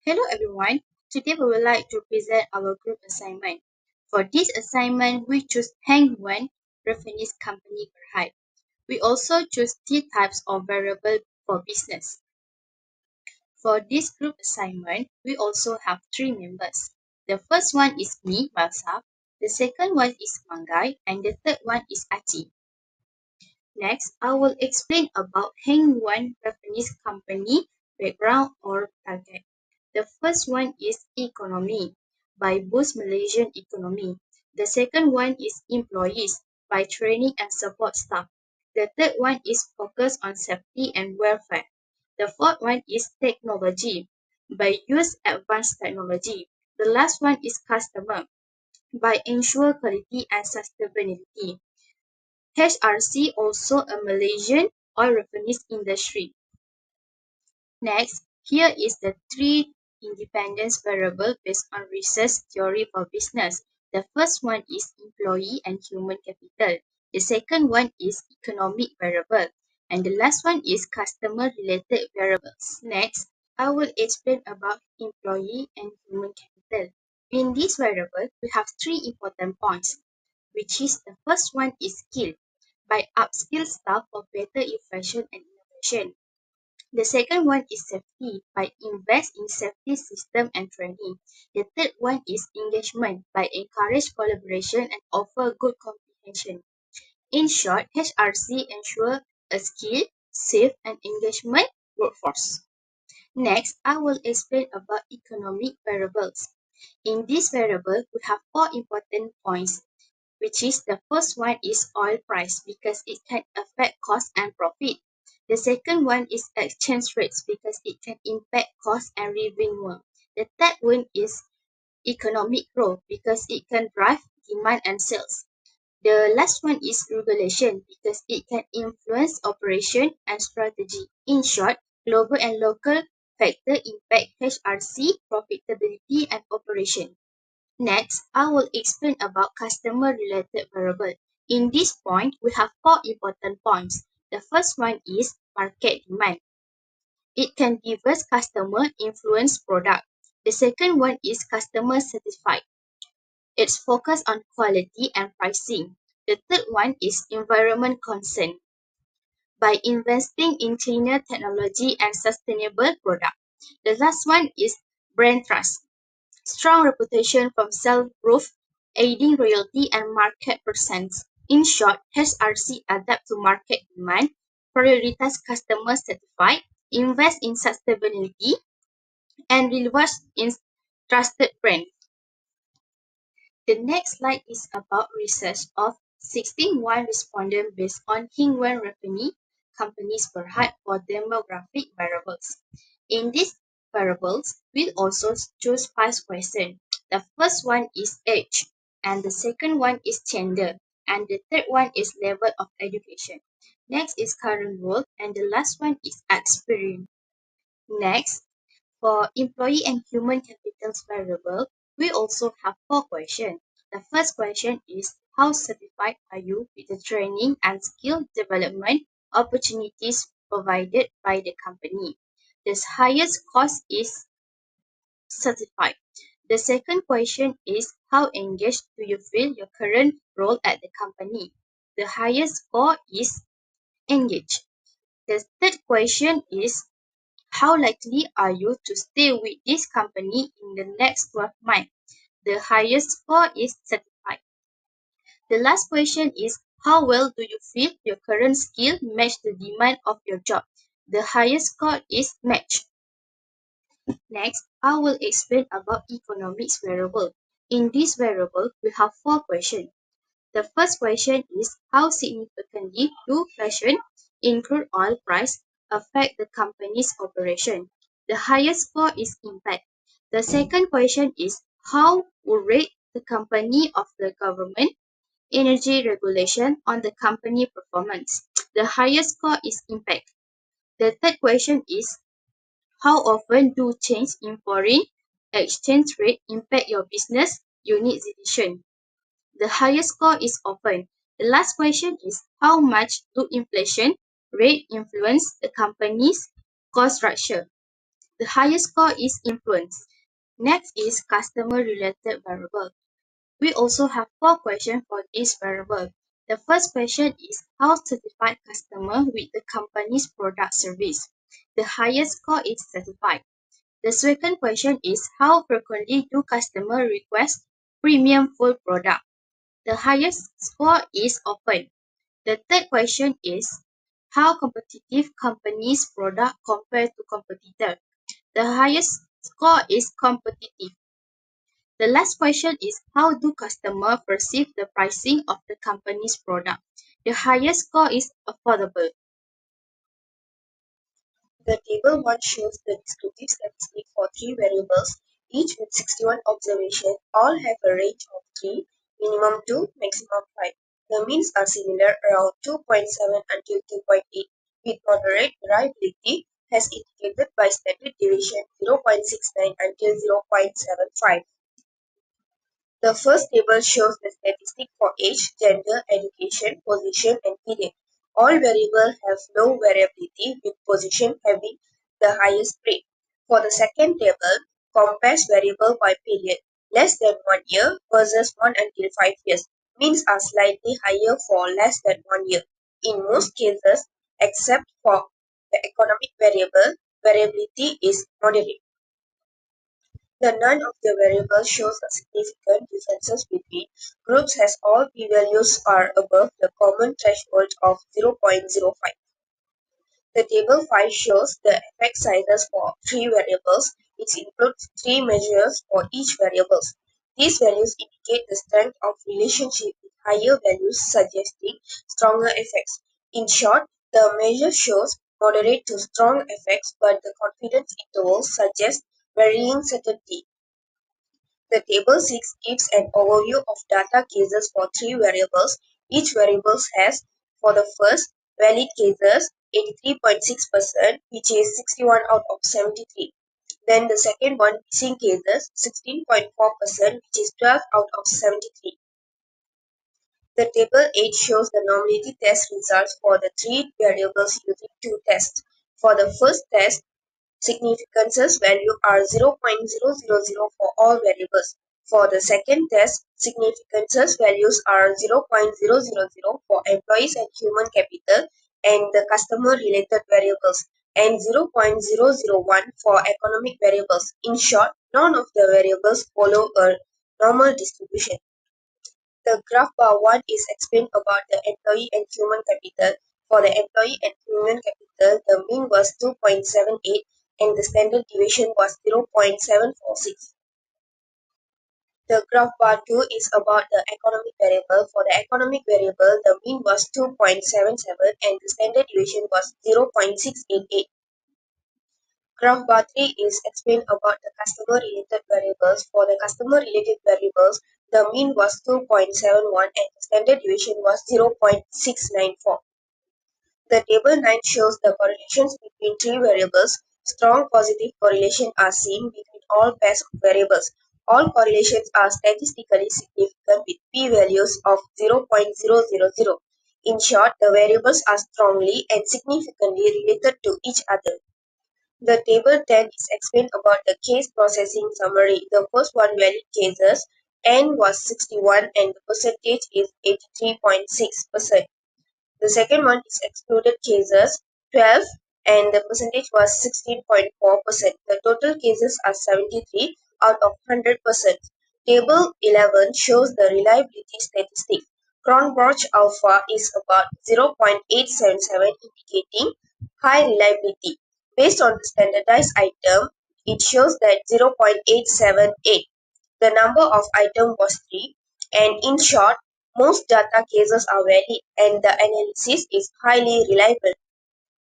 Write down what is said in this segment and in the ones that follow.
Hello everyone. Today we would like to present our group assignment. For this assignment, we choose Hang Yuan reference company per height. We also choose three types of variable for business. For this group assignment, we also have three members. The first one is me, myself. The second one is Mangai, and the third one is Achi. Next, I will explain about Hang Yuan Japanese company background or target. The first one is economy by boost Malaysian economy. The second one is employees by training and support staff. The third one is focus on safety and welfare. The fourth one is technology by use advanced technology. The last one is customer by ensure quality and sustainability. HRC also a Malaysian oil refining industry. Next, here is the three independence variable based on research theory for business. The first one is employee and human capital. The second one is economic variable. And the last one is customer related variables. Next, I will explain about employee and human capital. In this variable, we have three important points, which is the first one is skill by upskill staff for better efficient and innovation. The second one is safety by invest in safety system and training. The third one is engagement by encourage collaboration and offer good comprehension. In short, HRC ensure a skilled, safe and engagement workforce. Next, I will explain about economic variables. In this variable, we have four important points, which is the first one is oil price because it can affect cost and profit. The second one is exchange rates because it can impact cost and revenue. The third one is economic growth because it can drive demand and sales. The last one is regulation because it can influence operation and strategy. In short, global and local factor impact HRC profitability and operation. Next, I will explain about customer-related variable. In this point, we have four important points. The first one is market demand. It can diverse customer influence product. The second one is customer satisfied. It's focused on quality and pricing. The third one is environment concern. By investing in cleaner technology and sustainable product. The last one is brand trust. Strong reputation from sell-proof, aiding royalty and market presence. In short, HRC adapt to market demand, prioritize customer satisfied, invest in sustainability, and rewards in trusted brand. The next slide is about research of 16 respondents based on Hingwen revenue companies per head for demographic variables. In these variables, we also choose 5 questions. The first one is age, and the second one is gender, and the third one is level of education. Next is current role, and the last one is experience. Next, for employee and human capital variable, we also have 4 questions. The first question is how satisfied are you with the training and skill development opportunities provided by the company? The highest cost is certified. The second question is how engaged do you feel your current role at the company? The highest score is engaged. The third question is how likely are you to stay with this company in the next 12 months? The highest score is certified. The last question is how well do you feel your current skill match the demand of your job? The highest score is match. Next, I will explain about economics variable. In this variable, we have 4 questions. The first question is how significantly do fashion, include oil price, affect the company's operation? The highest score is impact. The second question is how would rate the company of the government energy regulation on the company performance? The highest score is impact. The third question is how often do change in foreign exchange rate impact your business unit decision? The highest score is often. The last question is how much do inflation rate influence the company's cost structure? The highest score is influence. Next is customer-related variable. We also have four questions for this variable. The first question is how satisfied customer with the company's product service. The highest score is satisfied. The second question is how frequently do customers request premium food product. The highest score is often. The third question is how competitive company's product compared to competitor. The highest score is competitive. The last question is how do customers perceive the pricing of the company's product? The highest score is affordable. The table 1 shows the descriptive statistic for three variables, each with 61 observations. All have a range of 3, minimum 2, maximum 5. The means are similar, around 2.7 until 2.8, with moderate variability, as indicated by standard deviation 0.69 until 0.75. The first table shows the statistic for age, gender, education, position, and period. All variables have low variability, with position having the highest rate. For the second table, compares variable by period. Less than 1 year versus 1 until 5 years. Means are slightly higher for less than 1 year. In most cases, except for the economic variable, variability is moderate. The none of the variables shows a significant differences between groups as all p-values are above the common threshold of 0.05. The table 5 shows the effect sizes for three variables. It includes three measures for each variable. These values indicate the strength of relationship with higher values suggesting stronger effects. In short, the measure shows moderate to strong effects, but the confidence intervals suggest varying certainty. The table 6 gives an overview of data cases for three variables. Each variable has, for the first, valid cases 83.6%, which is 61 out of 73. Then the second one, missing cases 16.4%, which is 12 out of 73. The table 8 shows the normality test results for the three variables using two tests. For the first test, significances value are 0.000 for all variables. For the second test, significances values are 0.000 for employees and human capital and the customer related variables and 0.001 for economic variables. In short, none of the variables follow a normal distribution. The graph bar 1 is explained about the employee and human capital. For the employee and human capital, the mean was 2.78 and the standard deviation was 0.746. The graph bar 2 is about the economic variable. For the economic variable, the mean was 2.77 and the standard deviation was 0.688. Graph bar 3 is explained about the customer related variables. For the customer related variables, the mean was 2.71 and the standard deviation was 0.694. The table 9 shows the correlations between three variables. Strong positive correlation are seen between all pairs of variables. All correlations are statistically significant with p-values of 0.000. In short, the variables are strongly and significantly related to each other. The table 10 is explained about the case processing summary. The first one valid cases, N was 61 and the percentage is 83.6%. The second one is excluded cases, 12 and the percentage was 16.4%. The total cases are 73 out of 100%. Table 11 shows the reliability statistic. Cronbroch alpha is about 0.877 indicating high reliability. Based on the standardized item, it shows that 0.878. The number of items was 3 and in short, most data cases are valid and the analysis is highly reliable.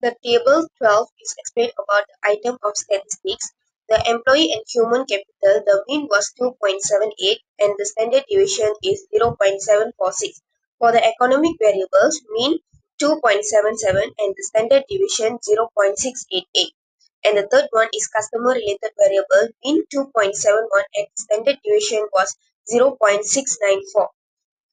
The table 12 is explained about the item of statistics. The employee and human capital, the mean was 2.78 and the standard deviation is 0.746. For the economic variables, mean 2.77 and the standard deviation 0.688. And the third one is customer related variable, mean 2.71 and the standard deviation was 0.694.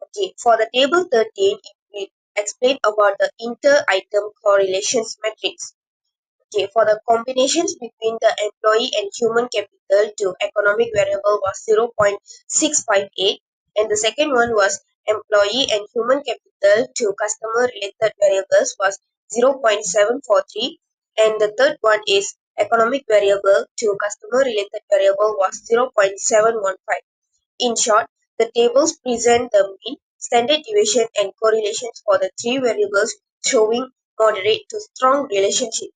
Okay, for the table 13, it will explain about the inter-item correlations matrix. Okay, for the combinations between the employee and human capital to economic variable was 0.658, and the second one was employee and human capital to customer related variables was 0.743, and the third one is economic variable to customer related variable was 0.715. In short, the tables present the mean, standard deviation and correlations for the three variables showing moderate to strong relationship.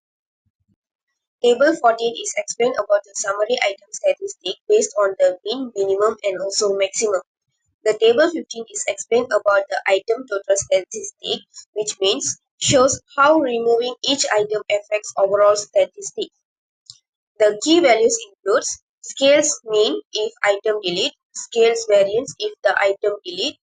Table 14 is explained about the summary item statistic based on the mean, minimum and also maximum. The table 15 is explained about the item total statistic, which means shows how removing each item affects overall statistic. The key values includes scales mean if item delete, scales variance if the item delete,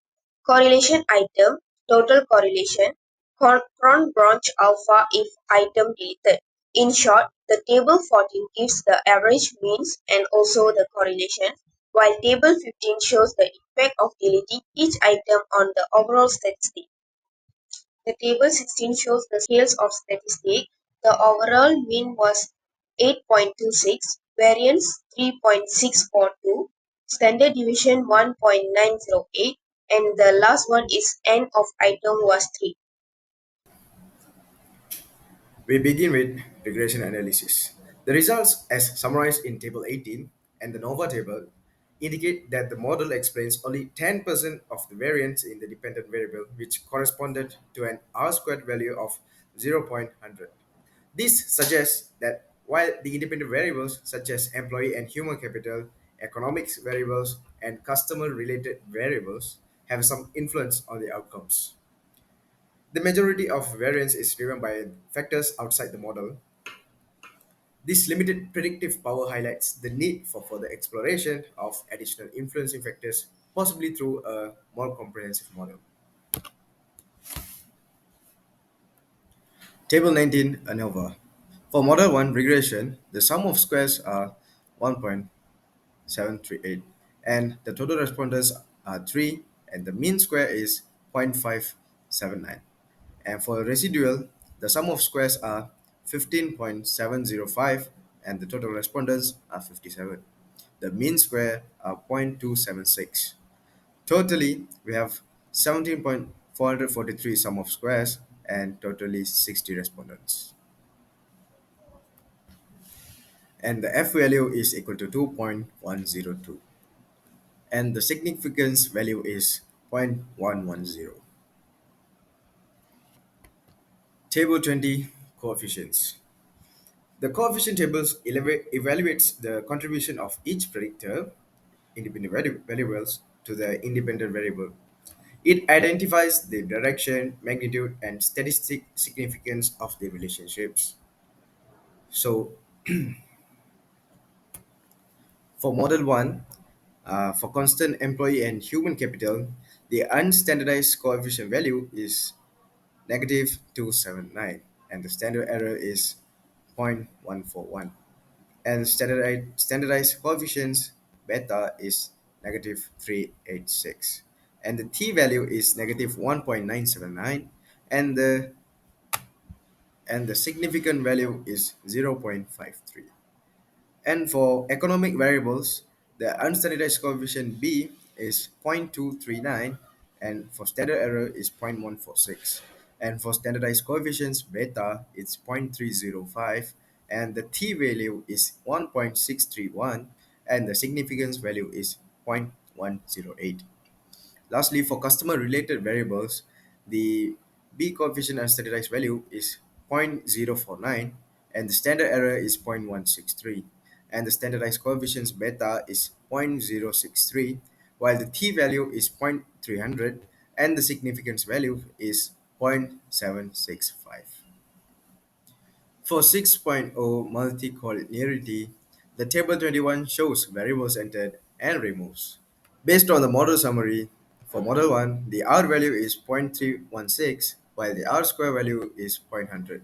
correlation item, total correlation, cron branch alpha if item deleted. In short, the table 14 gives the average means and also the correlation, while table 15 shows the impact of deleting each item on the overall statistic. The table 16 shows the scales of statistic. The overall mean was 8.26, variance 3.642, standard deviation 1.908, and the last one is end of item was 3. We begin with regression analysis. The results, as summarized in Table 18 and the NOVA table, indicate that the model explains only 10% of the variance in the dependent variable, which corresponded to an R squared value of 0.100. This suggests that while the independent variables such as employee and human capital, economics variables, and customer related variables have some influence on the outcomes. The majority of variance is driven by factors outside the model. This limited predictive power highlights the need for further exploration of additional influencing factors, possibly through a more comprehensive model. Table 19, ANOVA. For Model 1 regression, the sum of squares are 1.738, and the total respondents are 3, and the mean square is 0.579. And for residual, the sum of squares are 15.705 and the total respondents are 57. The mean square are 0.276. Totally, we have 17.443 sum of squares and totally 60 respondents. And the F value is equal to 2.102. And the significance value is 0.110. Table 20, coefficients. The coefficient tables evaluates the contribution of each predictor, independent variables, to the independent variable. It identifies the direction, magnitude, and statistic significance of the relationships. So, for Model 1, for constant employee and human capital, the unstandardized coefficient value is negative 279, and the standard error is 0.141. And standardized coefficients beta is negative 386, and the t-value is negative 1.979, and the significant value is 0.53. And for economic variables, the unstandardized coefficient b is 0.239, and for standard error is 0.146, and for standardized coefficients beta it's 0.305, and the t-value is 1.631, and the significance value is 0.108. Lastly, for customer-related variables, the B coefficient and standardized value is 0.049, and the standard error is 0.163, and the standardized coefficients beta is 0.063, while the t-value is 0.300, and the significance value is 0.765. For 6.0 multicollinearity, the table 21 shows variables entered and removes. Based on the model summary, for model 1, the R value is 0.316, while the R square value is 0.100,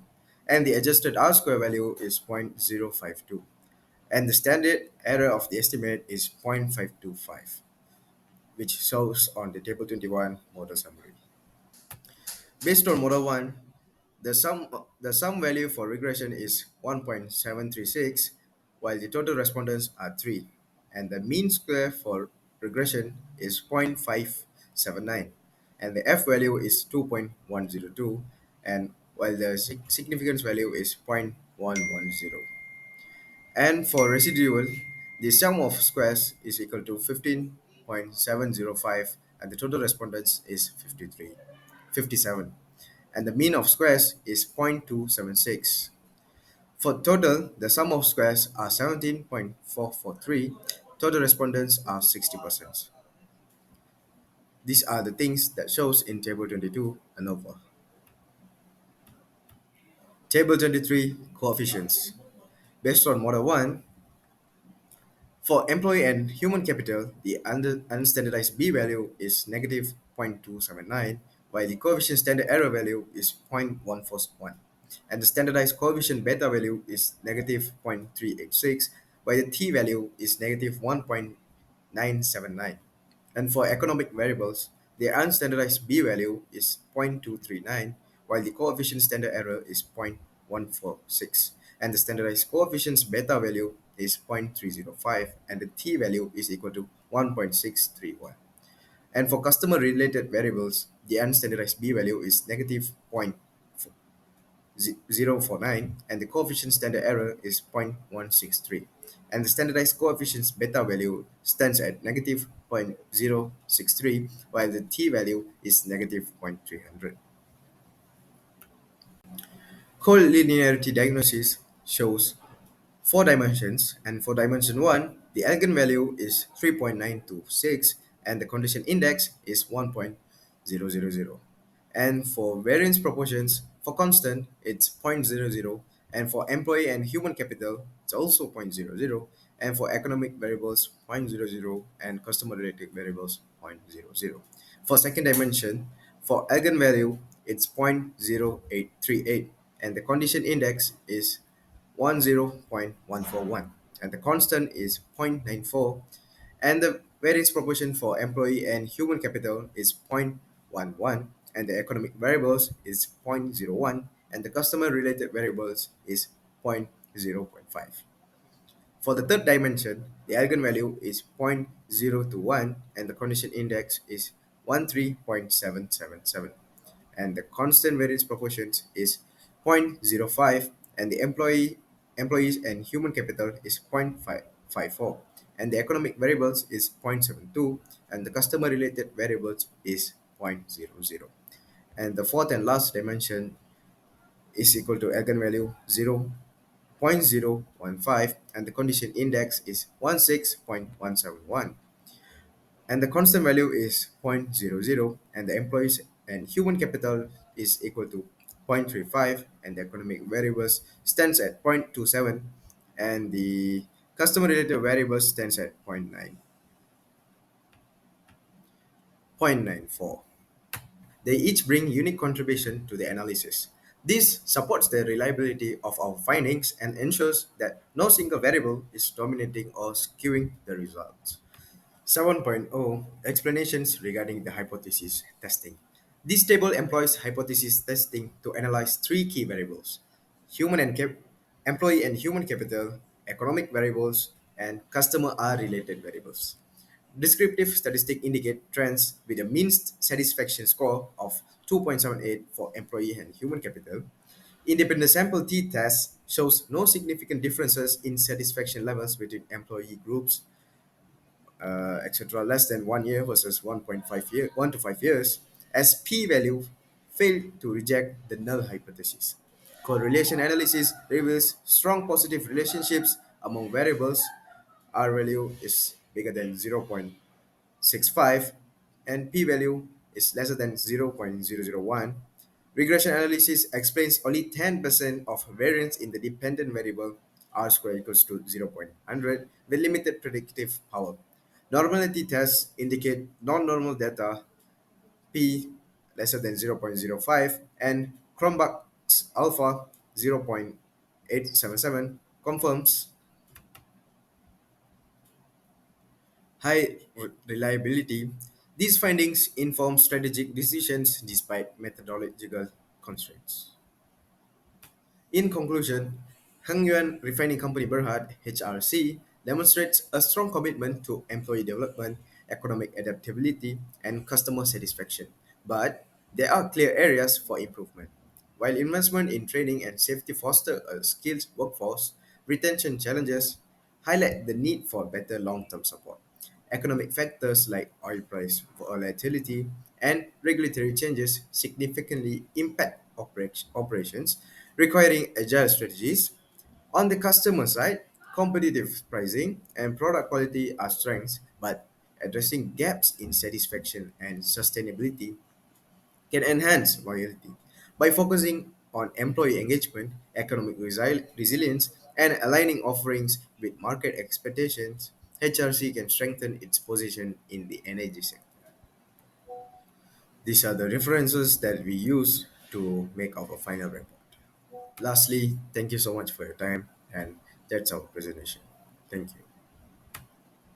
and the adjusted R square value is 0.052, and the standard error of the estimate is 0.525, which shows on the table 21 model summary. Based on model 1, the sum value for regression is 1.736, while the total respondents are 3, and the mean square for regression is 0.579, and the F value is 2.102, and while the significance value is 0.110. And for residual, the sum of squares is equal to 15.705, and the total respondents is 57, and the mean of squares is 0.276. For total, the sum of squares are 17.443, total respondents are 60%. These are the things that shows in table 22 and over. Table 23, coefficients. Based on model 1, for employee and human capital, the unstandardized B value is negative 0.279, while the coefficient standard error value is 0.141, and the standardized coefficient beta value is negative 0.386, while the T value is negative 1.979. And for economic variables, the unstandardized B value is 0.239, while the coefficient standard error is 0.146, and the standardized coefficient's beta value is 0.305, and the T value is equal to 1.631. And for customer related variables, the unstandardized B value is negative 0.049, and the coefficient standard error is 0.163, and the standardized coefficient's beta value stands at negative 0.063, while the t value is negative 0.300. Collinearity diagnosis shows four dimensions, and for dimension 1, the eigenvalue is 3.926, and the condition index is 1.000. And for variance proportions, for constant, it's zero point zero 0.00, and for employee and human capital, it's also zero point zero 0.00, and for economic variables, zero point zero 0.00, and customer related variables, zero point zero 0.00. For second dimension, for eigenvalue, it's 0.0838, and the condition index is 10.141, and the constant is 0.94, and the variance proportion for employee and human capital is 0.11, and the economic variables is zero point zero 0.01, and the customer related variables is zero point zero 0.5. For the third dimension, the eigenvalue is 0.021, and the condition index is 13.777, and the constant variance proportions is zero point zero 0.05, and the employees and human capital is 0.554, and the economic variables is 0.72, and the customer related variables is zero point zero 0.00. And the fourth and last dimension is equal to eigenvalue 0.015, and the condition index is 16.171, and the constant value is zero point zero 0.00, and the employees and human capital is equal to 0.35, and the economic variables stands at 0.27, and the customer related variables stands at 0.94. They each bring unique contribution to the analysis. This supports the reliability of our findings and ensures that no single variable is dominating or skewing the results. 7.0 Explanations regarding the hypothesis testing. This table employs hypothesis testing to analyze three key variables: human and employee and human capital, economic variables, and customer R related variables. Descriptive statistics indicate trends with a mean satisfaction score of 2.78 for employee and human capital. Independent sample t-test shows no significant differences in satisfaction levels between employee groups, etc., less than 1 year versus 1.5 year, 1 to 5 years, as p-value failed to reject the null hypothesis. Correlation analysis reveals strong positive relationships among variables. R value is bigger than 0.65, and p-value is lesser than 0.001. Regression analysis explains only 10% of variance in the dependent variable r squared equals to 0.100 with limited predictive power. Normality tests indicate non-normal data p lesser than 0.05, and Cronbach's alpha 0.877 confirms high reliability. These findings inform strategic decisions despite methodological constraints. In conclusion, Heng Yuan Refining Company Berhad (HRC) demonstrates a strong commitment to employee development, economic adaptability, and customer satisfaction. But there are clear areas for improvement. While investment in training and safety foster a skilled workforce, retention challenges highlight the need for better long-term support. Economic factors like oil price volatility and regulatory changes significantly impact operations, requiring agile strategies. On the customer side, competitive pricing and product quality are strengths, but addressing gaps in satisfaction and sustainability can enhance loyalty. By focusing on employee engagement, economic resilience, and aligning offerings with market expectations, HRC can strengthen its position in the energy sector. These are the references that we use to make our final report. Lastly, thank you so much for your time, and that's our presentation. Thank you.